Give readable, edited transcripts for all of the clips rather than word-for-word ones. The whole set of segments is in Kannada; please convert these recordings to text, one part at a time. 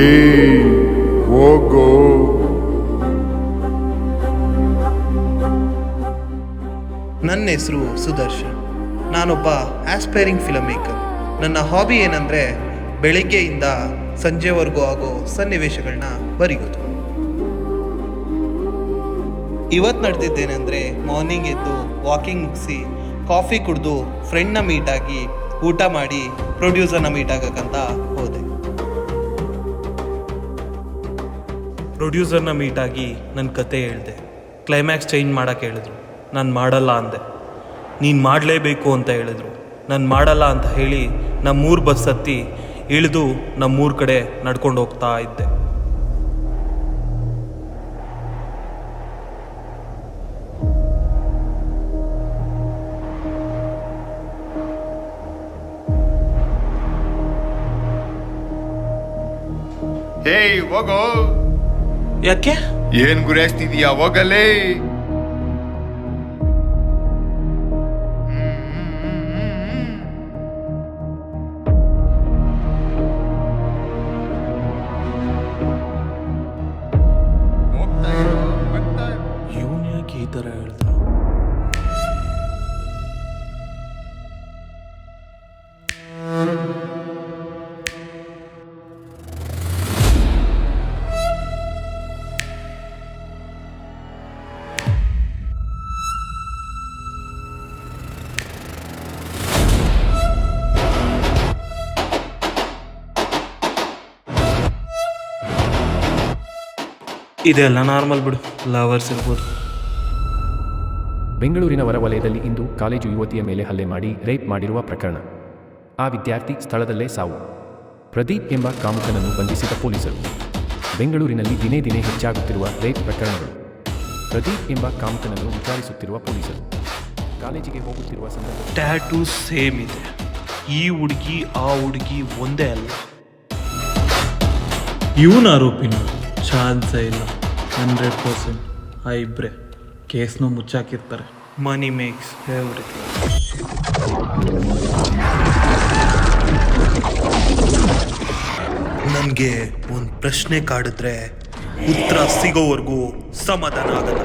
ಏಯ್ ಹೋಗೋ. ನನ್ನ ಹೆಸರು ಸುದರ್ಶನ್. ನಾನೊಬ್ಬ ಆಸ್ಪೈರಿಂಗ್ ಫಿಲಮ್ ಮೇಕರ್. ನನ್ನ ಹಾಬಿ ಏನಂದರೆ ಬೆಳಿಗ್ಗೆಯಿಂದ ಸಂಜೆವರೆಗೂ ಆಗೋ ಸನ್ನಿವೇಶಗಳನ್ನ ಬರೆಯೋದು. ಇವತ್ತು ನಡೆದಿದ್ದೇನೆಂದರೆ ಮಾರ್ನಿಂಗ್ ಎದ್ದು ವಾಕಿಂಗ್ ಮುಗಿಸಿ ಕಾಫಿ ಕುಡಿದು ಫ್ರೆಂಡ್ನ ಮೀಟಾಗಿ ಊಟ ಮಾಡಿ ಪ್ರೊಡ್ಯೂಸರ್ನ ಮೀಟ್ ಆಗಕ್ಕಂತ ಹೋದೆ. ಪ್ರೊಡ್ಯೂಸರ್ನ ಮೀಟಾಗಿ ನನ್ನ ಕತೆ ಹೇಳಿದೆ. ಕ್ಲೈಮ್ಯಾಕ್ಸ್ ಚೇಂಜ್ ಮಾಡೋಕ್ಕೆ ಹೇಳಿದ್ರು. ನಾನು ಮಾಡಲ್ಲ ಅಂದೆ. ನೀನು ಮಾಡಲೇಬೇಕು ಅಂತ ಹೇಳಿದ್ರು. ನಾನು ಮಾಡಲ್ಲ ಅಂತ ಹೇಳಿ ನಮ್ಮೂರು ಬಸ್ ಹತ್ತಿ ಇಳಿದು ನಮ್ಮೂರ ಕಡೆ ನಡ್ಕೊಂಡು ಹೋಗ್ತಾ ಇದ್ದೆ. ಹೇಯ್ ಹೋಗೋ. ಯಾಕೆ? ಏನ್ ಗುರಾಯಿಸ್ತಿದೀಯಾ? ಹೋಗಲೇ. ಇವನು ಯಾಕೆ ಈ ಥರ ಹೇಳ್ದ? ಇದೆಲ್ಲ ನಾರ್ಮಲ್ ಬಿಡು, ಲವರ್ಸ್ ಇರ್ಬೋದು. ಬೆಂಗಳೂರಿನ ಹೊರವಲಯದಲ್ಲಿ ಇಂದು ಕಾಲೇಜು ಯುವತಿಯ ಮೇಲೆ ಹಲ್ಲೆ ಮಾಡಿ ರೇಪ್ ಮಾಡಿರುವ ಪ್ರಕರಣ. ಆ ವಿದ್ಯಾರ್ಥಿ ಸ್ಥಳದಲ್ಲೇ ಸಾವು. ಪ್ರದೀಪ್ ಎಂಬ ಕಾಮುಕನನ್ನು ಬಂಧಿಸಿದ ಪೊಲೀಸರು. ಬೆಂಗಳೂರಿನಲ್ಲಿ ದಿನೇ ದಿನೇ ಹೆಚ್ಚಾಗುತ್ತಿರುವ ರೇಪ್ ಪ್ರಕರಣಗಳು. ಪ್ರದೀಪ್ ಎಂಬ ಕಾಮುಕನನ್ನು ವಿಚಾರಿಸುತ್ತಿರುವ ಪೊಲೀಸರು. ಕಾಲೇಜಿಗೆ ಹೋಗುತ್ತಿರುವ ಸಂದರ್ಭ ಟ್ಯಾಟೂ ಸೇಮ್ ಇದೆ. ಈ ಹುಡುಗಿ ಆ ಹುಡುಗಿ ಒಂದೇ ಅಲ್ಲ. ಇವನ ಆರೋಪಿನ ಚಾನ್ಸೇ ಇಲ್ಲ. 100% ಆ ಇಬ್ಬರೇ ಕೇಸ್ನು ಮುಚ್ಚಾಕಿರ್ತಾರೆ. ಮನಿ ಮೇಕ್ಸ್ ಎವ್ರಿಥಿಂಗ್. ನನಗೆ ಒಂದು ಪ್ರಶ್ನೆ ಕಾಡಿದ್ರೆ ಉತ್ತರ ಸಿಗೋವರೆಗೂ ಸಮಾಧಾನ ಆಗಲ್ಲ.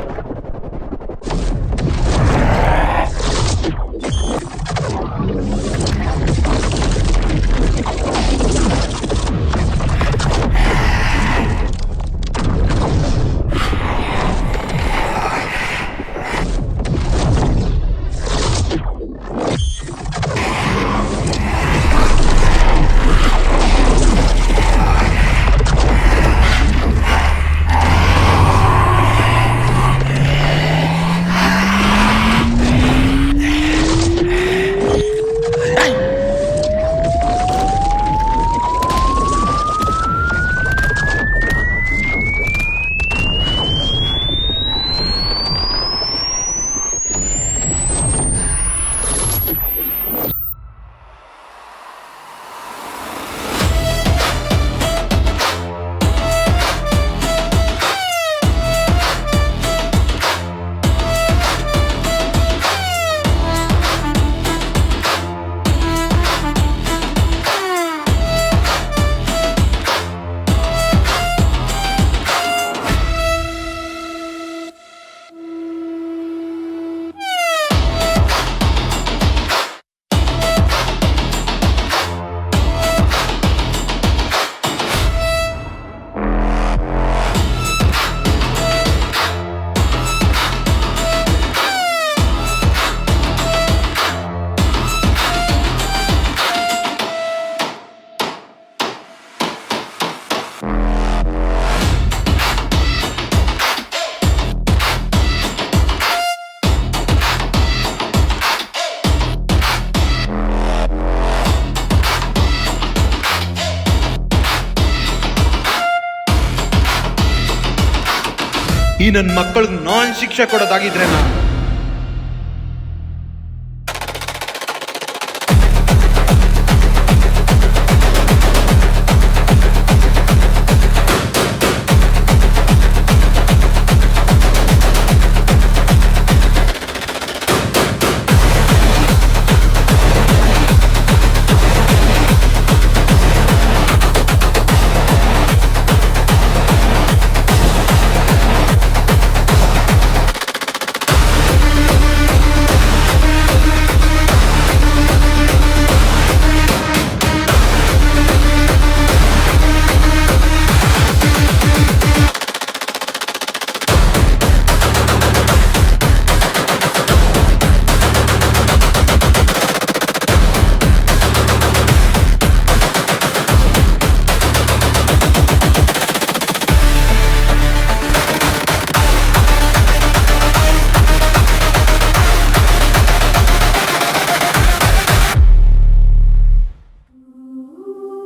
ಈ ನನ್ನ ಮಕ್ಕಳಿಗೆ ನಾನ್ ಶಿಕ್ಷೆ ಕೊಡೋದಾಗಿದ್ರೆ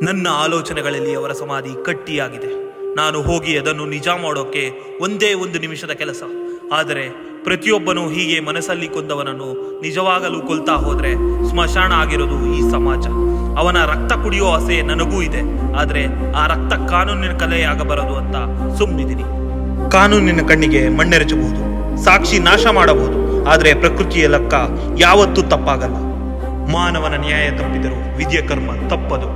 ನನ್ನ ಆಲೋಚನೆಗಳಲ್ಲಿ ಅವರ ಸಮಾಧಿ ಕಟ್ಟಿಯಾಗಿದೆ. ನಾನು ಹೋಗಿ ಅದನ್ನು ನಿಜ ಮಾಡೋಕೆ ಒಂದೇ ಒಂದು ನಿಮಿಷದ ಕೆಲಸ. ಆದರೆ ಪ್ರತಿಯೊಬ್ಬನೂ ಹೀಗೆ ಮನಸ್ಸಲ್ಲಿ ಕೊಂದವನನ್ನು ನಿಜವಾಗಲೂ ಕೊಲ್ತಾ ಹೋದ್ರೆ ಸ್ಮಶಾನ ಆಗಿರೋದು ಈ ಸಮಾಜ. ಅವನ ರಕ್ತ ಕುಡಿಯೋ ಆಸೆ ನನಗೂ ಇದೆ, ಆದರೆ ಆ ರಕ್ತ ಕಾನೂನಿನ ಕಲೆಯಾಗಬಾರದು ಅಂತ ಸುಮ್ಮನಿದ್ದೀನಿ. ಕಾನೂನಿನ ಕಣ್ಣಿಗೆ ಮಣ್ಣೆರಚಬಹುದು, ಸಾಕ್ಷಿ ನಾಶ ಮಾಡಬಹುದು, ಆದರೆ ಪ್ರಕೃತಿಯ ಲೆಕ್ಕ ಯಾವತ್ತೂ ತಪ್ಪಾಗಲ್ಲ. ಮಾನವನ ನ್ಯಾಯ ತಪ್ಪಿದರೂ ವಿಧಿಯ ಕರ್ಮ ತಪ್ಪದು.